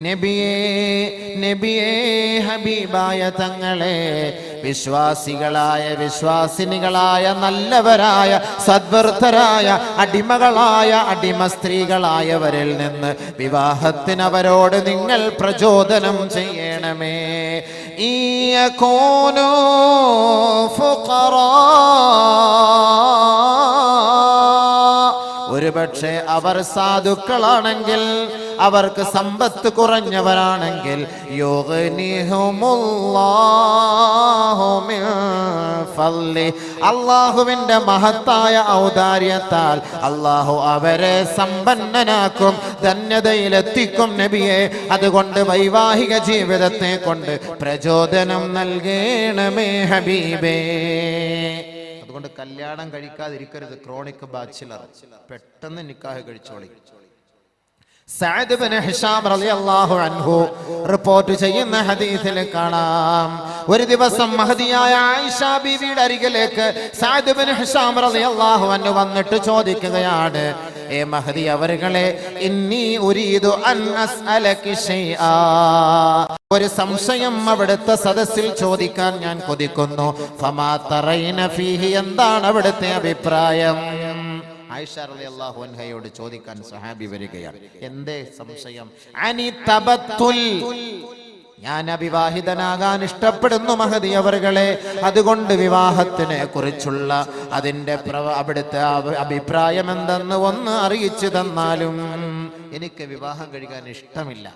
നബിയേ ഹബീബായ തങ്ങളെ, വിശ്വാസികളായ വിശ്വാസിനികളായ നല്ലവരായ സദ്വൃത്തരായ അടിമകളായ അടിമ സ്ത്രീകളായവരിൽ നിന്ന് വിവാഹത്തിന് അവരോട് നിങ്ങൾ പ്രചോദനം ചെയ്യണമേ. ഇയകൂനു ഫുഖറാ, ഒരുപക്ഷെ അവർ സാധുക്കളാണെങ്കിൽ, അവർക്ക് സമ്പത്ത് കുറഞ്ഞവരാണെങ്കിൽ, അള്ളാഹുവിന്റെ മഹത്തായ ഔദാര്യത്താൽ അള്ളാഹു അവരെ സമ്പന്നനാക്കും, ധന്യതയിലെത്തിക്കും നബിയെ. അതുകൊണ്ട് വൈവാഹിക ജീവിതത്തെ കൊണ്ട് പ്രചോദനം നൽകണമേ ഹബീബേ. അതുകൊണ്ട് കല്യാണം കഴിക്കാതിരിക്കരുത്. ക്രോണിക് ബാച്ചിലർ പെട്ടെന്ന് നിക്കാഹ് കഴിച്ചോളി. സഅദ് ഇബ്നു ഹിശാം റളിയല്ലാഹു അൻഹു റിപ്പോർട്ട് ചെയ്യുന്ന ഹദീസിൽ കാണാം, ഒരു ദിവസം മഹദിയായ ആയിഷ ബീവിയുടെ അരികിലേക്ക് സഅദ് ഇബ്നു ഹിശാം റളിയല്ലാഹു അൻഹു വന്നിട്ട് ചോദിക്കുകയാണ്, ഏ മഹദി അവറുകളെ, ഇന്നി ഉരീദു അൻ അസ്അലകി ഷൈആ, ഒരു സംശയം അവിടുത്തെ സദസ്സിൽ ചോദിക്കാൻ ഞാൻ കൊതിക്കുന്നു. ഫമാ തറൈന ഫീഹി, എന്താണ് അവിടുത്തെ അഭിപ്രായം? ആയിഷ റളിയല്ലാഹു അൻഹയോട് ചോദിക്കാൻ സ്വഹാബി വരികയാണ്. എന്തേ സംശയം? അനി തബത്തുൽ, ഞാൻ അവിവാഹിതനാകാൻ ഇഷ്ടപ്പെടുന്നു മഹദി അവറുകളെ. അതുകൊണ്ട് വിവാഹത്തിനെ കുറിച്ചുള്ള അതിന്റെ അവിടുത്തെ അഭിപ്രായം എന്തെന്ന് ഒന്ന് അറിയിച്ചു തന്നാലും. എനിക്ക് വിവാഹം കഴിക്കാൻ ഇഷ്ടമില്ല,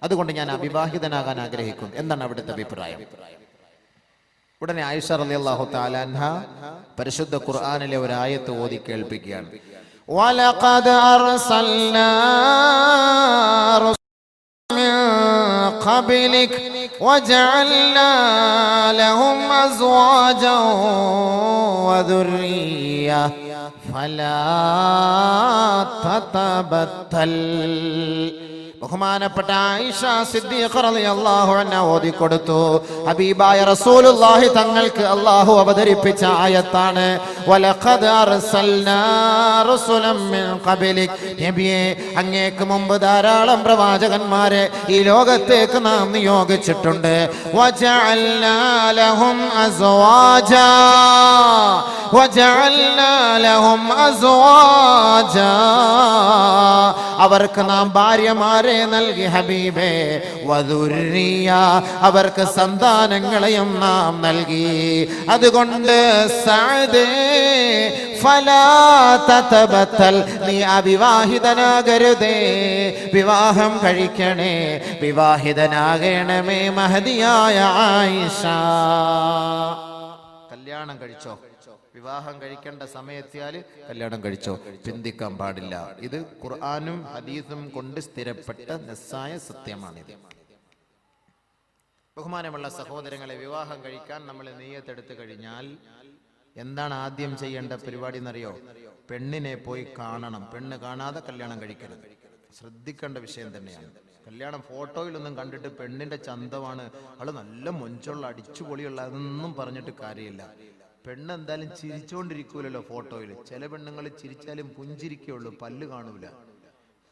അതുകൊണ്ട് ഞാൻ അവിവാഹിതനാകാൻ ആഗ്രഹിക്കുന്നു. എന്താണ് അവിടുത്തെ അഭിപ്രായം? ഉടനെ ആയിഷ റളിയല്ലാഹു തആല അൻഹ പരിശുദ്ധ ഖുർആനിലെ ഒരു ആയത്ത് ഓതി കേൾപ്പിക്കുകയാണ്. വലഖദ് അർസൽനാ റസൂലൻ മിൻ ഖബ്ലിക് വജഅൽനാ ലഹും അസ്വാജൻ വദുർരിയ്യ ഫലാ തതബത്തൽ. ബഹുമാനപ്പെട്ട ആയിഷ സിദ്ദീഖ റളിയല്ലാഹു അൻഹ ഓതി കൊടുത്തു. ഹബീബായ റസൂലുള്ളാഹി തങ്ങൾക്ക് അല്ലാഹു അവതരിപ്പിച്ച ആയത്താണ്. വലഖദ് അർസൽനാ റസൂലൻ മിൻ ഖബ്ലിക്, നബിയേ അങ്ങേക്ക് മുമ്പ് ധാരാളം പ്രവാചകന്മാരെ ഈ ലോകത്തേക്ക് നാം നിയോഗിച്ചിട്ടുണ്ട്. വജഅൽനാ ലഹും അസ്വാജാ, വജഅൽനാ ലഹും അസ്വാജാ, അവർക്ക് നാം ഭാര്യമാരെ നൽകി ഹബീബേ. വദുർരിയ, അവർക്ക് സന്താനങ്ങളെയും നാം നൽകി. അതുകൊണ്ട് സഅദേ ഫലാ തതബത്തൽ, നീ അവിവാഹിതനാകരുതേ, വിവാഹം കഴിക്കണേ, വിവാഹിതനാകണമേ മഹദിയായ ആയിഷ. കല്യാണം കഴിച്ചോ? വിവാഹം കഴിക്കേണ്ട സമയത്തിയാൽ കല്യാണം കഴിച്ചോ, ചിന്തിക്കാൻ പാടില്ല. ഇത് ഖുർആനും ഹദീസും കൊണ്ട് സ്ഥിരപ്പെട്ട നസ്സായ സത്യമാണിത്. ബഹുമാനമുള്ള സഹോദരങ്ങളെ, വിവാഹം കഴിക്കാൻ നമ്മൾ നിയ്യത്തെടുത്തു കഴിഞ്ഞാൽ എന്താണ് ആദ്യം ചെയ്യേണ്ട പരിപാടി എന്നറിയോ? പെണ്ണിനെ പോയി കാണണം. പെണ്ണ് കാണാതെ കല്യാണം കഴിക്കരുത്. ശ്രദ്ധിക്കേണ്ട വിഷയം തന്നെയാണ്. കല്യാണം ഫോട്ടോയിലൊന്നും കണ്ടിട്ട് പെണ്ണിന്റെ ചന്തമാണ്, അവള് നല്ല മൊഞ്ചുള്ള അടിച്ചുപൊളിയുള്ള, അതൊന്നും പറഞ്ഞിട്ട് കാര്യമില്ല. പെണ്ണ് എന്തായാലും ചിരിച്ചോണ്ടിരിക്കൂലല്ലോ ഫോട്ടോയിൽ. ചില പെണ്ണുങ്ങൾ ചിരിച്ചാലും പുഞ്ചിരിക്കുള്ളൂ, പല്ല് കാണൂല.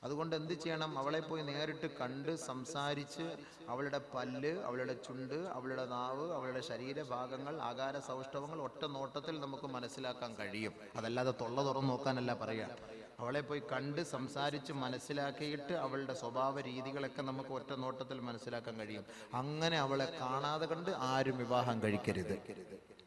അതുകൊണ്ട് എന്ത് ചെയ്യണം? അവളെ പോയി നേരിട്ട് കണ്ട് സംസാരിച്ച് അവളുടെ പല്ല്, അവളുടെ ചുണ്ട്, അവളുടെ നാവ്, അവളുടെ ശരീരഭാഗങ്ങൾ, ആകാര സൗഷ്ഠവങ്ങൾ ഒറ്റ നോട്ടത്തിൽ നമുക്ക് മനസ്സിലാക്കാൻ കഴിയും. അതല്ലാതെ തൊള്ള തുറന്ന് നോക്കാനല്ല പറയുക. അവളെ പോയി കണ്ട് സംസാരിച്ച് മനസ്സിലാക്കിയിട്ട് അവളുടെ സ്വഭാവ രീതികളൊക്കെ നമുക്ക് ഒറ്റ നോട്ടത്തിൽ മനസ്സിലാക്കാൻ കഴിയും. അങ്ങനെ അവളെ കാണാതെ കണ്ട് ആരും വിവാഹം കഴിക്കരുത്.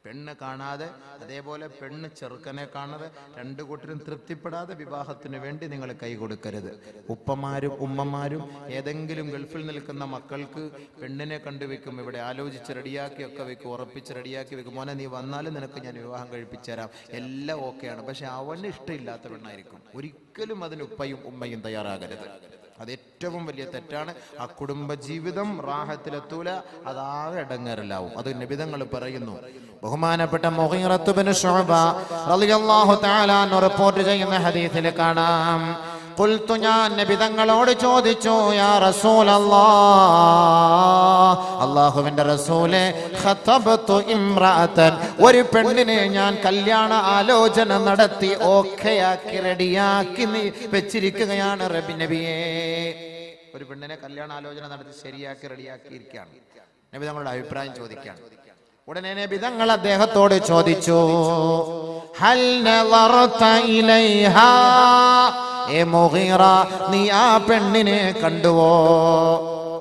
പെണ്ണ് കാണാതെ, അതേപോലെ പെണ്ണ് ചെറുക്കനെ കാണാതെ, രണ്ടു കൂട്ടരും തൃപ്തിപ്പെടാതെ വിവാഹത്തിന് വേണ്ടി നിങ്ങൾ കൈ കൊടുക്കരുത്. ഉപ്പമാരും ഉമ്മമാരും ഏതെങ്കിലും ഗൾഫിൽ നിൽക്കുന്ന മക്കൾക്ക് പെണ്ണിനെ കണ്ടുവെക്കും, ഇവിടെ ആലോചിച്ച് റെഡിയാക്കി ഒക്കെ വെക്കും, ഉറപ്പിച്ച് റെഡിയാക്കി വെക്കും. മോനെ നീ വന്നാലും നിനക്ക് ഞാൻ വിവാഹം കഴിപ്പിച്ചു തരാം, എല്ലാം ഓക്കെയാണ്. പക്ഷെ അവന് ഇഷ്ടമില്ലാത്ത പെണ്ണായിരിക്കും. ഒരിക്കലും അതിന് ഉപ്പയും ഉമ്മയും തയ്യാറാകരുത്. അത് ഏറ്റവും വലിയ തെറ്റാണ്. ആ കുടുംബ ജീവിതം റാഹത്തിലെത്തൂല, അതാകെ ഇടങ്ങേറലാവും. അത് നബിതങ്ങൾ പറയുന്നു. ബഹുമാനപ്പെട്ട മുഗീറത്ത് ഇബ്നു ശുഅബ റളിയല്ലാഹു തആല അൻഹു റിപ്പോർട്ട് ചെയ്യുന്ന ഹദീസിൽ കാണാം, ഖുൽതു, ഞാൻ നബി തങ്ങളോട് ചോദിച്ചു, യാ റസൂലല്ലാഹ്, അല്ലാഹുവിന്റെ റസൂലേ, ഖതബതു ഇംറഅതൻ, ഒരു പെണ്ണിനെ ഞാൻ കല്യാണ ആലോചന നടത്തി ഓക്കെയാക്കി റെഡിയാക്കി വെച്ചിരിക്കുകയാണ് നബിയേ. ഒരു പെണ്ണിനെ കല്യാണാലോചന നടത്തി ശരിയാക്കി റെഡിയാക്കിയിരിക്കുകയാണ്. നബി തങ്ങളുടെ അഭിപ്രായം ചോദിക്കുകയാണ്. ഉടനെ നബി തങ്ങൾ അദ്ദേഹത്തോട് ചോദിച്ചു, ഹൽ നളർത ഇലൈഹാ, ഏ മുഗീറ, നീ ആ പെണ്ണിനെ കണ്ടുവോ?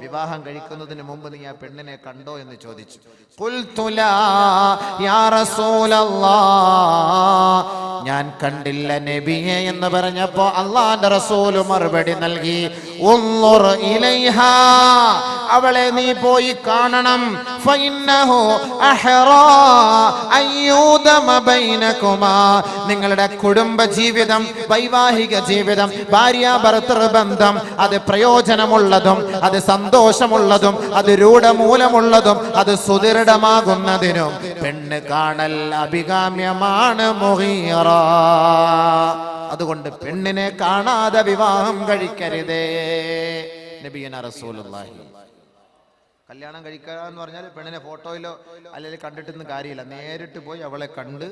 വിവാഹം കഴിക്കുന്നതിന് മുമ്പ് നീ ആ പെണ്ണിനെ കണ്ടോ എന്ന് ചോദിച്ചു. ഖുൽതു ലാ യാ റസൂലല്ലാഹ്, ഞാൻ കണ്ടില്ല നബിയെ എന്ന് പറഞ്ഞപ്പോ അല്ലാഹുവിന്റെ റസൂൽ മറുപടി നൽകി, ഉൻളുർ ഇലൈഹാ, അവളെ നീ പോയി കാണണം. ഫഇന്നഹു അഹ്റാ അയ്യൂദമ ബൈനകുമാ, നിങ്ങളുടെ കുടുംബ ജീവിതം, വൈവാഹിക ജീവിതം, ഭാര്യ ഭർത്തൃ ബന്ധം അത് പ്രയോജനമുള്ളതും അത് സന്തോഷമുള്ളതും അത് രൂഢമൂലമുള്ളതും അത് സുദൃഢമാകുന്നതിനും പെണ്ണ് കാണൽ അഭികാമ്യമാണ് മുഗീറ. അതുകൊണ്ട് പെണ്ണിനെ കാണാതെ വിവാഹം കഴിക്കരുതേ. നബിയന റസൂലുള്ളാഹി. കല്യാണം കഴിക്കുക എന്ന് പറഞ്ഞാൽ പെണ്ണിനെ ഫോട്ടോയിലോ അല്ലെങ്കിൽ കണ്ടിട്ടൊന്നും കാര്യമില്ല. നേരിട്ട് പോയി അവളെ കണ്ട്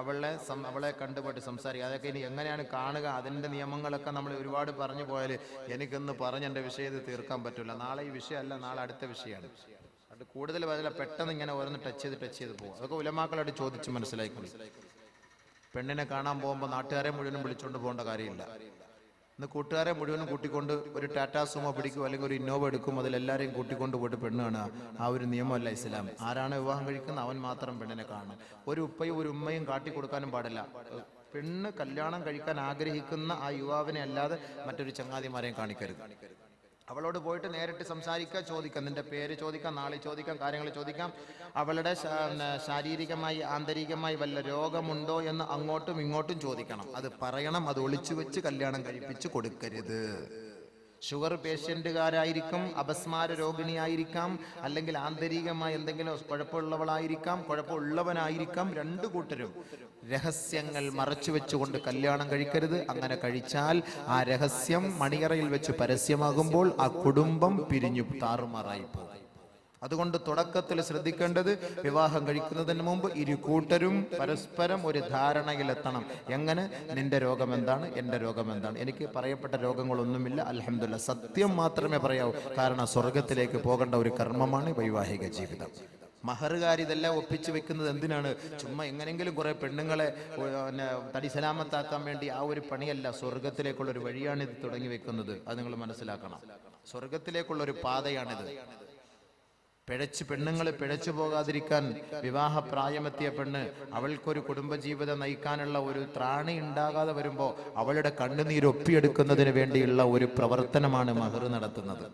അവളെ കണ്ടുപോയിട്ട് സംസാരിക്കുക. അതൊക്കെ ഇനി എങ്ങനെയാണ് കാണുക, അതിൻ്റെ നിയമങ്ങളൊക്കെ നമ്മൾ ഒരുപാട് പറഞ്ഞു പോയാൽ എനിക്കൊന്ന് പറഞ്ഞ് എൻ്റെ വിഷയത്തിൽ തീർക്കാൻ പറ്റില്ല. നാളെ ഈ വിഷയമല്ല, നാളെ അടുത്ത വിഷയമാണ്. അത് കൂടുതൽ പറഞ്ഞാൽ പെട്ടെന്ന് ഇങ്ങനെ ഓരോന്ന് ടച്ച് ചെയ്ത് പോകും. അതൊക്കെ ഉലമാക്കളോട് ചോദിച്ച് മനസ്സിലായിക്കൊള്ളു. പെണ്ണിനെ കാണാൻ പോകുമ്പോൾ നാട്ടുകാരെ മുഴുവനും വിളിച്ചുകൊണ്ട് പോകേണ്ട കാര്യമില്ല. ഇന്ന് കൂട്ടുകാരെ മുഴുവനും കൂട്ടിക്കൊണ്ട് ഒരു ടാറ്റാ സുമോ പിടിക്കും, അല്ലെങ്കിൽ ഒരു ഇന്നോവ എടുക്കും, അതിലെല്ലാവരെയും കൂട്ടിക്കൊണ്ട് പോയിട്ട് പെണ്ണ് കാണുക. ആ ഒരു നിയമമല്ല ഇസ്ലാം. ആരാണ് വിവാഹം കഴിക്കുന്നത് അവൻ മാത്രം പെണ്ണിനെ കാണണം. ഒരു ഉപ്പയും ഒരു ഉമ്മയും കാട്ടിക്കൊടുക്കാനും പാടില്ല. പെണ്ണ് കല്യാണം കഴിക്കാൻ ആഗ്രഹിക്കുന്ന ആ യുവാവിനെ അല്ലാതെ മറ്റൊരു ചങ്ങാതിമാരെയും കാണിക്കരുത്. അവളോട് പോയിട്ട് നേരിട്ട് സംസാരിക്കുക, ചോദിക്കാം, നിന്റെ പേര് ചോദിക്കാം, നാളെ ചോദിക്കാം, കാര്യങ്ങൾ ചോദിക്കാം. അവളുടെ ശാരീരികമായി ആന്തരികമായി വല്ല രോഗമുണ്ടോ എന്ന് അങ്ങോട്ടും ഇങ്ങോട്ടും ചോദിക്കണം. അത് പറയണം. അത് ഒളിച്ചു വെച്ച് കല്യാണം കഴിപ്പിച്ച് കൊടുക്കരുത്. ഷുഗർ പേഷ്യന്റുകാരായിരിക്കും, അപസ്മാര രോഗിണിയായിരിക്കാം, അല്ലെങ്കിൽ ആന്തരികമായി എന്തെങ്കിലും കുഴപ്പമുള്ളവളായിരിക്കാം, കുഴപ്പമുള്ളവനായിരിക്കാം. രണ്ടു കൂട്ടരും രഹസ്യങ്ങൾ മറച്ചു വെച്ചുകൊണ്ട് കല്യാണം കഴിക്കരുത്. അങ്ങനെ കഴിച്ചാൽ ആ രഹസ്യം മണിയറയിൽ വെച്ച് പരസ്യമാകുമ്പോൾ ആ കുടുംബം പിരിഞ്ഞു താറുമാറായി പോകും. അതുകൊണ്ട് തുടക്കത്തിൽ ശ്രദ്ധിക്കേണ്ടത്, വിവാഹം കഴിക്കുന്നതിന് മുമ്പ് ഇരു കൂട്ടരും പരസ്പരം ഒരു ധാരണയിലെത്തണം. എങ്ങനെ, നിന്റെ രോഗം എന്താണ്, എൻ്റെ രോഗം എന്താണ്. എനിക്ക് പറയപ്പെട്ട രോഗങ്ങളൊന്നുമില്ല, അൽഹംദുലില്ലാഹ്. സത്യം മാത്രമേ പറയാവൂ. കാരണം സ്വർഗത്തിലേക്ക് പോകേണ്ട ഒരു കർമ്മമാണ് വൈവാഹിക ജീവിതം. മഹറുകാർ ഇതെല്ലാം ഒപ്പിച്ചു വെക്കുന്നത് എന്തിനാണ്? ചുമ്മാ എങ്ങനെങ്കിലും കുറെ പെണ്ണുങ്ങളെ തടി സലാമത്താക്കാൻ വേണ്ടി. ആ ഒരു പണിയല്ല. സ്വർഗത്തിലേക്കുള്ള ഒരു വഴിയാണ് ഇത് തുടങ്ങി വെക്കുന്നത്. അത് നിങ്ങൾ മനസ്സിലാക്കണം. സ്വർഗത്തിലേക്കുള്ള ഒരു പാതയാണിത്. പെണ്ണുങ്ങൾ പിഴച്ചു പോകാതിരിക്കാൻ വിവാഹപ്രായമെത്തിയ പെണ്ണ്, അവൾക്കൊരു കുടുംബജീവിതം നയിക്കാനുള്ള ഒരു ത്രാണി ഉണ്ടാകാതെ വരുമ്പോൾ അവളുടെ കണ്ണുനീര് ഒപ്പിയെടുക്കുന്നതിന് വേണ്ടിയുള്ള ഒരു പ്രവർത്തനമാണ് മഹർ നടത്തുന്നത്.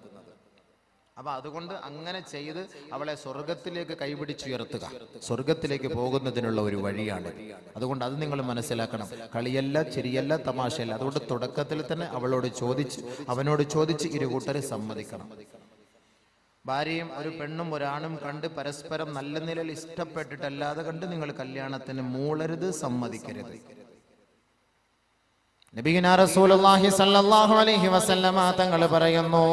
അപ്പൊ അതുകൊണ്ട് അങ്ങനെ ചെയ്ത് അവളെ സ്വർഗത്തിലേക്ക് കൈപിടിച്ചുയർത്തുക, സ്വർഗത്തിലേക്ക് പോകുന്നതിനുള്ള ഒരു വഴിയാണ്. അതുകൊണ്ട് അത് നിങ്ങൾ മനസ്സിലാക്കണം. കളിയല്ല, ചിരിയല്ല, തമാശയല്ല. അതുകൊണ്ട് തുടക്കത്തിൽ തന്നെ അവനോട് ചോദിച്ച് ഇരു കൂട്ടരെ സമ്മതിക്കണം. ഭാര്യയും ഒരു പെണ്ണും ഒരാണും കണ്ട് പരസ്പരം നല്ല നിലയിൽ ഇഷ്ടപ്പെട്ടിട്ടല്ലാതെ കണ്ട് നിങ്ങൾ കല്യാണത്തിന് മൂളരുത്, സമ്മതിക്കരുത്. നബിയുനാ റസൂലുള്ളാഹി സ്വല്ലല്ലാഹു അലൈഹി വസല്ലമ തങ്ങൾ പറയുന്നു,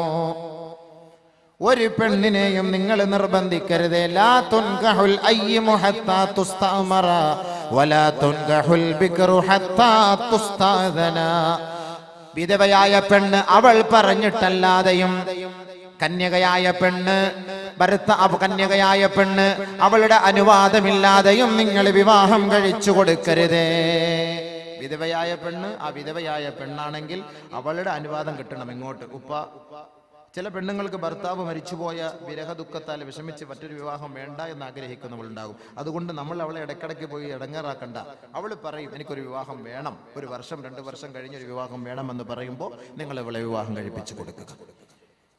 ഒരു പെണ്ണിനെയും നിങ്ങൾ നിർബന്ധിക്കരുത്. ലാ തുൻകഹുൽ അയ്യിമു ഹത്താ തുസ്തഅമറ വലാ തുൻകഹുൽ ബിക്റു ഹത്താ തുസ്തഅദന. വിധവയായ പെണ്ണ് അവൾ പറഞ്ഞിട്ടല്ലാതെയും, കന്യകയായ പെണ്ണ് അവളുടെ അനുവാദമില്ലാതെയും നിങ്ങൾ വിവാഹം കഴിച്ചു കൊടുക്കരുതേ. വിധവയായ പെണ്ണ്, ആ വിധവയായ പെണ്ണാണെങ്കിൽ അവളുടെ അനുവാദം കിട്ടണം. ഇങ്ങോട്ട് ചില പെണ്ണുങ്ങൾക്ക് ഭർത്താവ് മരിച്ചുപോയ വിരഹ ദുഃഖത്താൽ വിഷമിച്ച് മറ്റൊരു വിവാഹം വേണ്ട എന്ന് ആഗ്രഹിക്കുന്നവളുണ്ടാകും. അതുകൊണ്ട് നമ്മൾ അവളെ ഇടയ്ക്കിടയ്ക്ക് പോയി ഇടങ്ങേറാക്കണ്ട. അവൾ പറയും, എനിക്കൊരു വിവാഹം വേണം, 1 വർഷം 2 വർഷം കഴിഞ്ഞൊരു വിവാഹം വേണമെന്ന് പറയുമ്പോൾ നിങ്ങൾ അവളെ വിവാഹം കഴിപ്പിച്ചു കൊടുക്കുക.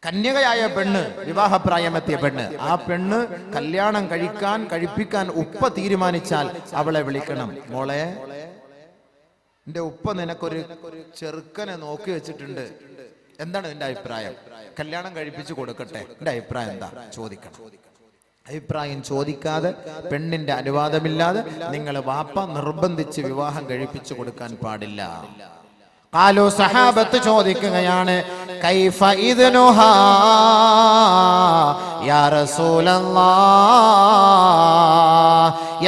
കന്യകയായ പെണ്ണ്, വിവാഹപ്രായമെത്തിയ പെണ്ണ്, ആ പെണ്ണ് കല്യാണം കഴിപ്പിക്കാൻ ഉപ്പ തീരുമാനിച്ചാൽ അവളെ വിളിക്കണം. മോളെ, എന്റെ ഉപ്പ നിനക്കൊരു ചെറുക്കനെ നോക്കി വെച്ചിട്ടുണ്ട്, എന്താണ് നിന്റെ അഭിപ്രായം? കല്യാണം കഴിപ്പിച്ചു കൊടുക്കട്ടെ, എന്റെ അഭിപ്രായം എന്താ ചോദിക്കണം. അഭിപ്രായം ചോദിക്കാതെ, പെണ്ണിന്റെ അനുവാദമില്ലാതെ നിങ്ങൾ വാപ്പ നിർബന്ധിച്ച് വിവാഹം കഴിപ്പിച്ചു കൊടുക്കാൻ പാടില്ല. ഖാലു, സഹാബത്ത് ചോദിക്കുകയാണ്, കൈഫ ഇദ്നുഹാ യാ റസൂലല്ലാഹ്,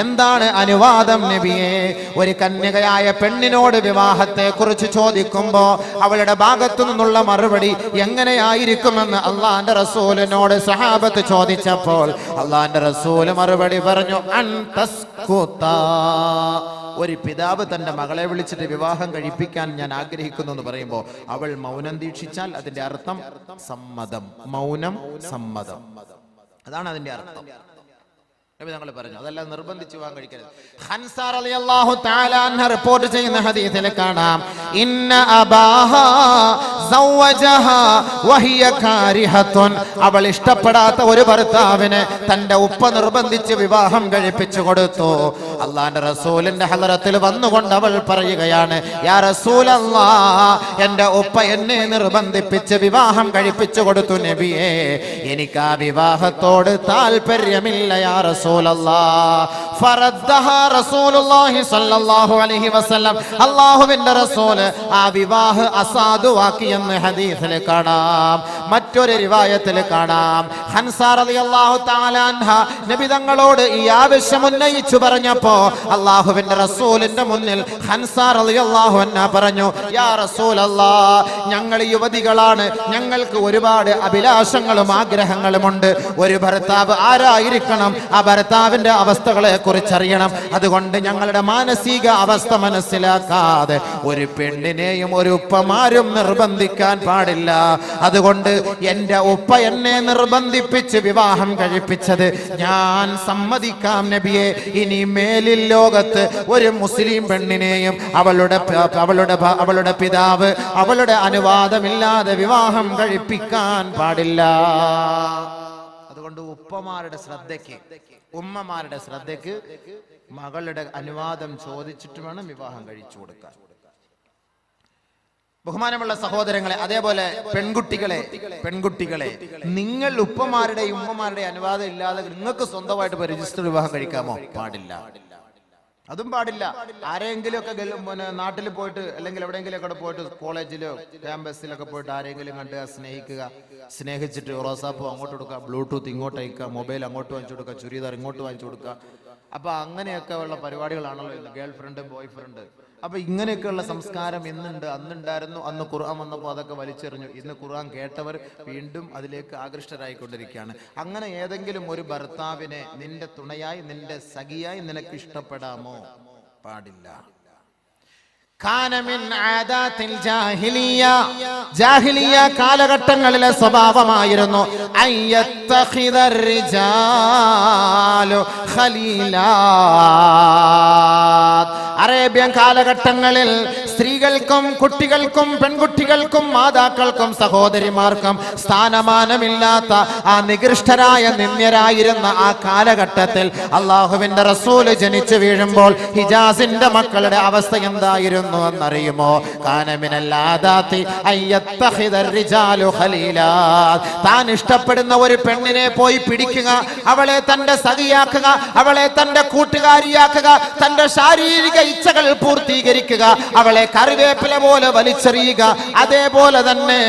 എന്താണ് അനുവാദം നബിയെ? ഒരു കന്യകയായ പെണ്ണിനോട് വിവാഹത്തെ കുറിച്ച് ചോദിക്കുമ്പോ അവളുടെ ഭാഗത്തു നിന്നുള്ള മറുപടി എങ്ങനെയായിരിക്കുമെന്ന് അള്ളാന്റെ റസൂലിനോട് സഹാബത്ത് ചോദിച്ചപ്പോൾ അള്ളാന്റെ റസൂല് മറുപടി പറഞ്ഞു, ഒരു പിതാവ് തന്റെ മകളെ വിളിച്ചിട്ട് വിവാഹം കഴിപ്പിക്കാൻ ഞാൻ ആഗ്രഹിക്കുന്നു എന്ന് പറയുമ്പോൾ അവൾ മൗനം ദീക്ഷിച്ചാൽ അതിന്റെ അർത്ഥം സമ്മതം. മൗനം സമ്മതം, അതാണ് അതിന്റെ അർത്ഥം. ഞങ്ങൾ പറഞ്ഞു അതെല്ലാം നിർബന്ധിച്ചു പോകാൻ കഴിക്കരുത്. ഹൻസ റളിയല്ലാഹു തആല അൻഹ റിപ്പോർട്ട് ചെയ്യുന്ന ഹദീസിൽ കാണാം, ഇന്ന അബാഹാ സവ്വജഹാ വഹിയ കാരിഹത്തുൻ, അവൾ ഇഷ്ടപ്പെടാത്ത ഒരു ഭർത്താവിനെ തന്റെ ഉപ്പ നിർബന്ധിച്ച് വിവാഹം കഴിപ്പിച്ചു കൊടുത്തു. അള്ളാന്റെ റസൂലിന്റെ ഹളറത്തിൽ വന്നുകൊണ്ട് അവൾ പറയുകയാണ്, യാ റസൂലല്ലാഹ്, എന്റെ ഉപ്പ എന്നെ നിർബന്ധിപ്പിച്ച് വിവാഹം കഴിപ്പിച്ചു കൊടുത്തു നബിയേ, എനിക്ക് ആ വിവാഹത്തോട് താല്പര്യമില്ല യാ റസൂലല്ലാഹ്. ഫറദ്ദഹാ റസൂലുള്ളാഹി സ്വല്ലല്ലാഹു അലൈഹി വസല്ലം, അല്ലാഹുവിന്റെ റസൂല് ആ വിവാഹം അസാധുവാക്കി എന്ന് ഹദീസിൽ കാണാം. മറ്റൊരു റിവായത്തിൽ കാണാം, ഹൻസ റളിയല്ലാഹു തആല അൻഹ നബി തങ്ങളോട് ഈ ആവശ്യം ഉന്നയിച്ചു പറഞ്ഞപ്പോ അല്ലാഹുവിന്റെ റസൂലിന്റെ മുന്നിൽ ഹൻസ റളിയല്ലാഹു അൻഹ പറഞ്ഞു, യാ റസൂലല്ലാഹ്, ഞങ്ങൾ യുവതികളാണ്, ഞങ്ങൾക്ക് ഒരുപാട് അഭിലാഷങ്ങളും ആഗ്രഹങ്ങളുമുണ്ട്. ഒരു ഭർത്താവ് ആരായിരിക്കണം, ആ ഭർത്താവിന്റെ അവസ്ഥകളെ കുറിച്ചറിയണം. അതുകൊണ്ട് ഞങ്ങളുടെ മാനസിക അവസ്ഥ മനസ്സിലാക്കാതെ ഒരു പെണ്ണിനെയും ഒരു ഉപ്പമാരും നിർബന്ധിക്കാൻ പാടില്ല. അതുകൊണ്ട് എന്റെ ഉപ്പ എന്നെ നിർബന്ധിപ്പിച്ച് വിവാഹം കഴിപ്പിച്ചത് ഞാൻ സമ്മതിക്കാം നബിയെ. ഇനി മേലിൽ ലോകത്ത് ഒരു മുസ്ലിം പെണ്ണിനെയും അവളുടെ പിതാവ് അവളുടെ അനുവാദമില്ലാതെ വിവാഹം കഴിപ്പിക്കാൻ പാടില്ല. അതുകൊണ്ട് ഉപ്പമാരുടെ ശ്രദ്ധയ്ക്ക്, ഉമ്മമാരുടെ ശ്രദ്ധയ്ക്ക് മകളുടെ അനുവാദം ചോദിച്ചിട്ട് വേണം വിവാഹം കഴിച്ചു കൊടുക്കാൻ. ബഹുമാനമുള്ള സഹോദരങ്ങളെ, അതേപോലെ പെൺകുട്ടികളെ നിങ്ങൾ ഉപ്പമാരുടെയും ഉമ്മമാരുടെയും അനുവാദം ഇല്ലാതെ നിങ്ങൾക്ക് സ്വന്തമായിട്ട് രജിസ്റ്റർ വിവാഹം കഴിക്കാമോ? പാടില്ല, അതും പാടില്ല. ആരെങ്കിലും ഒക്കെ നാട്ടിൽ പോയിട്ട് അല്ലെങ്കിൽ എവിടെയെങ്കിലും പോയിട്ട് കോളേജിലോ ക്യാമ്പസിലൊക്കെ പോയിട്ട് ആരെങ്കിലും കണ്ട് സ്നേഹിച്ചിട്ട് റോസാപ്പൂ അങ്ങോട്ട് കൊടുക്കുക, ബ്ലൂടൂത്ത് ഇങ്ങോട്ട് അയക്കുക, മൊബൈൽ അങ്ങോട്ട് വാങ്ങിച്ചു കൊടുക്കുക, ചുരിദാർ ഇങ്ങോട്ട് വാങ്ങിച്ചു കൊടുക്കുക. അപ്പൊ അങ്ങനെയൊക്കെ ഉള്ള പരിപാടികളാണല്ലോ ഇന്ന്, ഗേൾ ഫ്രണ്ട് ബോയ് ഫ്രണ്ട്. അപ്പൊ ഇങ്ങനെയൊക്കെയുള്ള സംസ്കാരം ഇന്നുണ്ട്, അന്നുണ്ടായിരുന്നു. അന്ന് ഖുർആൻ വന്നപ്പോൾ അതൊക്കെ വലിച്ചെറിഞ്ഞു. ഇന്ന് ഖുർആൻ കേട്ടവർ വീണ്ടും അതിലേക്ക് ആകൃഷ്ടരായിക്കൊണ്ടിരിക്കുകയാണ്. അങ്ങനെ ഏതെങ്കിലും ഒരു ഭർത്താവിനെ നിന്റെ തുണയായി, നിന്റെ സഖിയായി നിനക്ക് ഇഷ്ടപ്പെടാമോ? പാടില്ല. ജാഹിലിയ കാലഘട്ടങ്ങളിലെ സ്വഭാവമായിരുന്നു അറേബ്യൻ കാലഘട്ടങ്ങളിൽ സ്ത്രീകൾക്കും കുട്ടികൾക്കും പെൺകുട്ടികൾക്കും മാതാക്കൾക്കും സഹോദരിമാർക്കും സ്ഥാനമാനമില്ലാത്ത ആ നികൃഷ്ടരായ നിന്ദ്യരായിരുന്ന ആ കാലഘട്ടത്തിൽ അള്ളാഹുവിന്റെ റസൂല് ജനിച്ചു വീഴുമ്പോൾ ഹിജാസിന്റെ മക്കളുടെ അവസ്ഥ എന്തായിരുന്നു എന്നറിയുമോ? താൻ ഇഷ്ടപ്പെടുന്ന ഒരു പെണ്ണിനെ പോയി പിടിക്കുക, അവളെ തന്റെ സഖിയാക്കുക, അവളെ തന്റെ കൂട്ടുകാരിയാക്കുക, തന്റെ ശാരീരിക ഇച്ഛകൾ പൂർത്തീകരിക്കുക, അവളെ കറിവേപ്പില പോലെ വലിച്ചെറിയുക. അതേപോലെ തന്നെ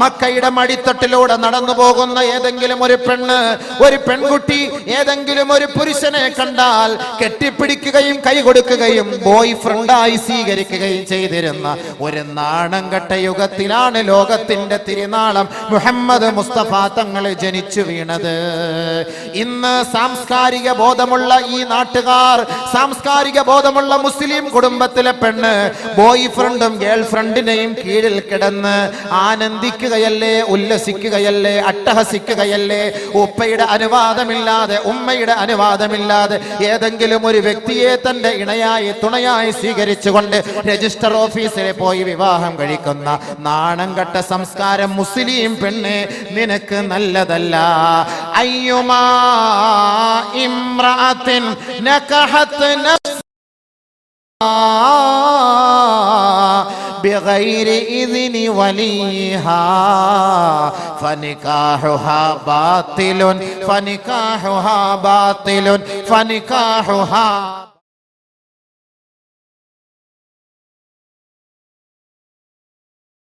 മക്കയുടെ മടിത്തട്ടിലൂടെ നടന്നു പോകുന്ന ഏതെങ്കിലും ഒരു പെണ്ണ്, ഒരു പെൺകുട്ടി ഏതെങ്കിലും ഒരു പുരുഷനെ കണ്ടാൽ കെട്ടിപ്പിടിക്കുകയും കൈ കൊടുക്കുകയും ബോയ് ഫ്രണ്ടായി സ്വീകരിക്കുകയും ചെയ്തിരുന്ന ഒരു നാണം കെട്ട യുഗത്തിലാണ് ലോകത്തിന്റെ തിരുനാളം മുഹമ്മദ് മുസ്തഫ തങ്ങൾ ജനിച്ചു വീണത്. ഇന്ന് സാംസ്കാരിക ബോധമുള്ള ഈ നാട്ടുകാർ, സാംസ്കാരിക ബോധമുള്ള മുസ്ലിം കുടുംബത്തിലെ പെണ്ണ് ബോയ് ഫ്രണ്ടും ഗേൾ ഫ്രണ്ടിനെയും കീഴിൽ കിടന്ന് ആനന്ദിക്കുകയല്ലേ, ഉല്ലസിക്കുകയല്ലേ, അട്ടഹസിക്കുകയല്ലേ? ഉപ്പയുടെ അനുവാദമില്ലാതെ, ഉമ്മയുടെ അനുവാദമില്ലാതെ ഏതെങ്കിലും ഒരു വ്യക്തിയെ തന്റെ ഇണയായി തുണയായി സ്വീകരിച്ചുകൊണ്ട് രജിസ്റ്റർ ഓഫീസിൽ പോയി വിവാഹം കഴിക്കുന്ന നാണം കെട്ട സംസ്കാരം മുസ്ലിം പെണ്ണ് നിനക്ക് നല്ലതല്ല. അയ്യുമാ ഇംറഅത്തിൻ നകഹത് بغير إذن وليها فنكاحها باطل فنكاحها